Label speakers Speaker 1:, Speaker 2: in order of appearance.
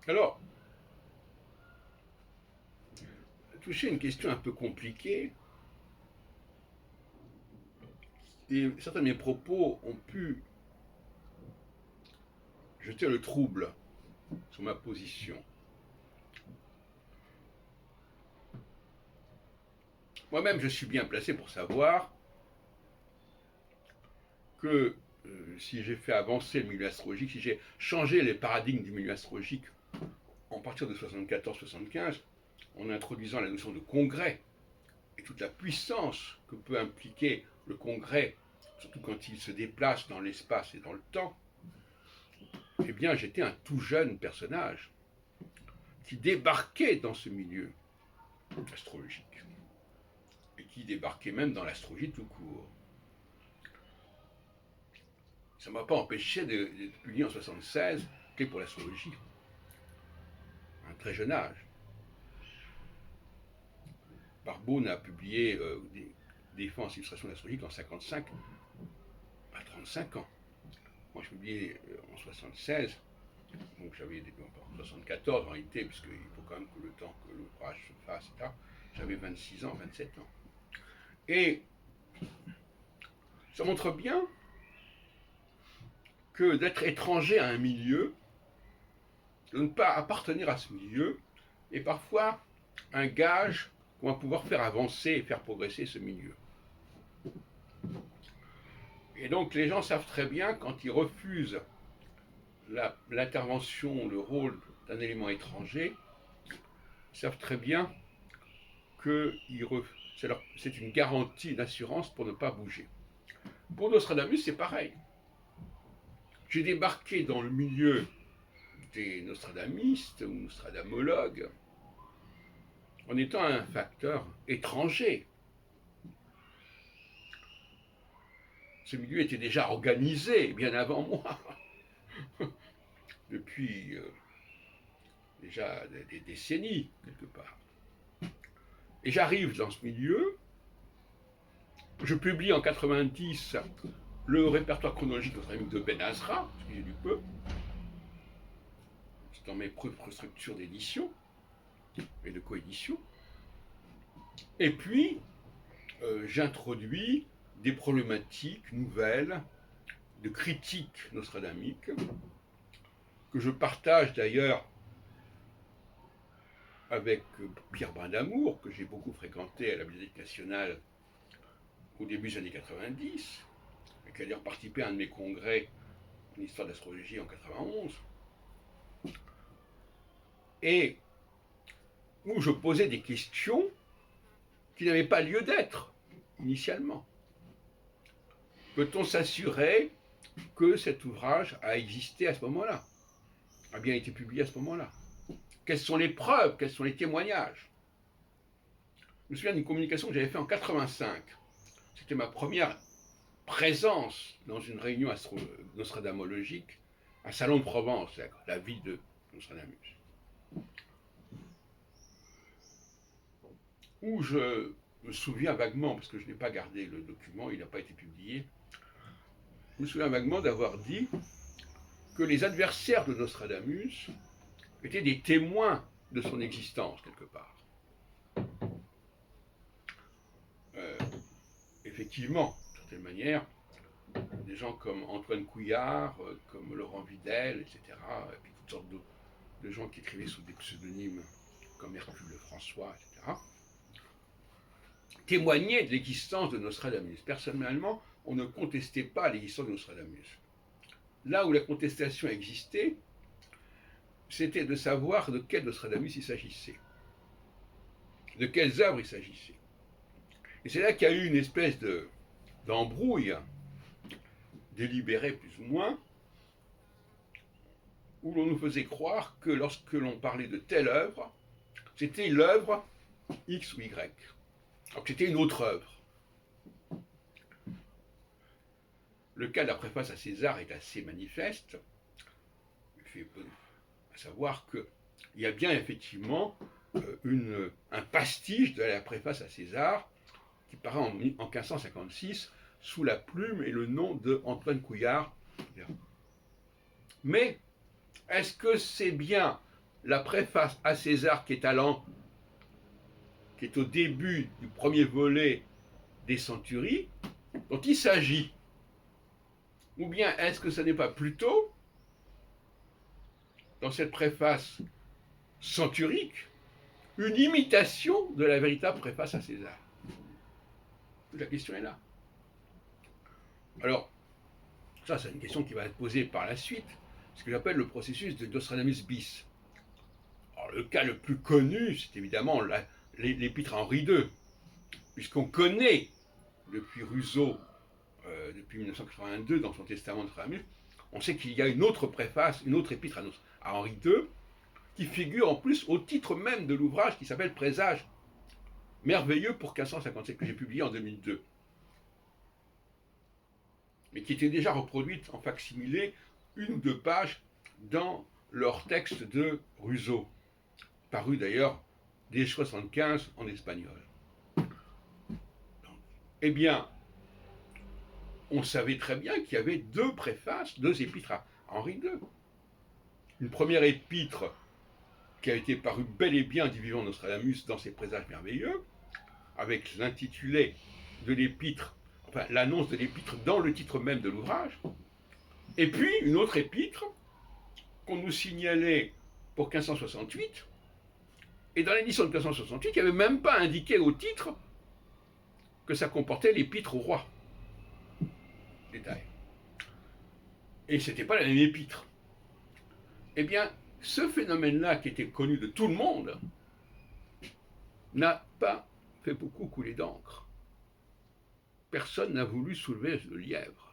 Speaker 1: Alors, toucher une question un peu compliquée, et certains de mes propos ont pu jeter le trouble sur ma position. Moi-même, je suis bien placé pour savoir que si j'ai fait avancer le milieu astrologique, si j'ai changé les paradigmes du milieu astrologique en partir de 74-75, en introduisant la notion de congrès et toute la puissance que peut impliquer le congrès, surtout quand il se déplace dans l'espace et dans le temps, eh bien j'étais un tout jeune personnage qui débarquait dans ce milieu astrologique et qui débarquait même dans l'astrologie tout court. Ça ne m'a pas empêché de publier en 76 Clé pour l'astrologie, à un très jeune âge. Barbaune a publié des défenses et illustrations astrologiques en 55, à 35 ans. Moi, je publiais en 76, donc j'avais en 74 en réalité, puisqu'il faut quand même que le temps que l'ouvrage se fasse, etc. J'avais 26 ans, 27 ans. Et ça montre bien que d'être étranger à un milieu, de ne pas appartenir à ce milieu, est parfois un gage qu'on va pouvoir faire avancer et faire progresser ce milieu. Et donc les gens savent très bien, quand ils refusent l'intervention, le rôle d'un élément étranger, ils savent très bien que c'est une garantie, une assurance pour ne pas bouger. Pour Nostradamus, c'est pareil. J'ai débarqué dans le milieu des Nostradamistes ou Nostradamologues en étant un facteur étranger. Ce milieu était déjà organisé bien avant moi, depuis déjà des décennies, quelque part. Et j'arrive dans ce milieu, je publie en 90 le répertoire chronologique de Ben Azra, parce que j'ai du peu, c'est dans mes propres structures d'édition et de coédition. Et puis, j'introduis des problématiques nouvelles de critique nostradamique, que je partage d'ailleurs avec Pierre Brindamour, que j'ai beaucoup fréquenté à la Bibliothèque nationale au début des années 90, et qui a d'ailleurs participé à un de mes congrès en histoire de l'astrologie en 91, et où je posais des questions qui n'avaient pas lieu d'être initialement. Peut-on s'assurer que cet ouvrage a existé à ce moment-là, a bien été publié à ce moment-là? Quelles sont les preuves? Quels sont les témoignages? Je me souviens d'une communication que j'avais faite en 85. C'était ma première présence dans une réunion nostradamologique à Salon de Provence, la ville de Nostradamus, où je me souviens vaguement, parce que je n'ai pas gardé le document, il n'a pas été publié, je me souviens vaguement d'avoir dit que les adversaires de Nostradamus étaient des témoins de son existence, quelque part. Effectivement, d'une certaine manière, des gens comme Antoine Couillard, comme Laurent Vidal, etc., et puis toutes sortes de gens qui écrivaient sous des pseudonymes comme Hercule François, etc., témoignaient de l'existence de Nostradamus. Personnellement, on ne contestait pas l'existence de Nostradamus. Là où la contestation existait, c'était de savoir de quel Nostradamus il s'agissait, de quelles œuvres il s'agissait. Et c'est là qu'il y a eu une espèce d'embrouille, délibérée plus ou moins, où l'on nous faisait croire que lorsque l'on parlait de telle œuvre, c'était l'œuvre X ou Y. Alors que c'était une autre œuvre. Le cas de la préface à César est assez manifeste, à savoir qu'il y a bien effectivement un pastiche de la préface à César qui paraît en 1556 sous la plume et le nom de Antoine Couillard. Mais est-ce que c'est bien la préface à César qui est au début du premier volet des Centuries, dont il s'agit? Ou bien est-ce que ce n'est pas plutôt, dans cette préface centurique, une imitation de la véritable préface à César? La question est là. Alors, ça c'est une question qui va être posée par la suite, ce que j'appelle le processus de Nostradamus bis. Alors, le cas le plus connu, c'est évidemment l'épître à Henri II, puisqu'on connaît depuis Rousseau, depuis 1982, dans son testament de Nostradamus, on sait qu'il y a une autre préface, une autre épître à Henri II, qui figure en plus au titre même de l'ouvrage qui s'appelle Présage merveilleux pour 1557, que j'ai publié en 2002, mais qui était déjà reproduite en facsimilé, une ou deux pages, dans leur texte de Rousseau, paru d'ailleurs dès 1975 en espagnol. Eh bien, on savait très bien qu'il y avait deux préfaces, deux épîtres à Henri II. Une première épître qui a été parue bel et bien du vivant Nostradamus dans ses présages merveilleux, avec l'intitulé de l'épître, enfin l'annonce de l'épître dans le titre même de l'ouvrage, et puis une autre épître qu'on nous signalait pour 1568, et dans l'édition de 1568, il n'y avait même pas indiqué au titre que ça comportait l'épître au roi. Détail. Et ce n'était pas la même épître. Eh bien, ce phénomène-là, qui était connu de tout le monde, n'a pas fait beaucoup couler d'encre. Personne n'a voulu soulever le lièvre.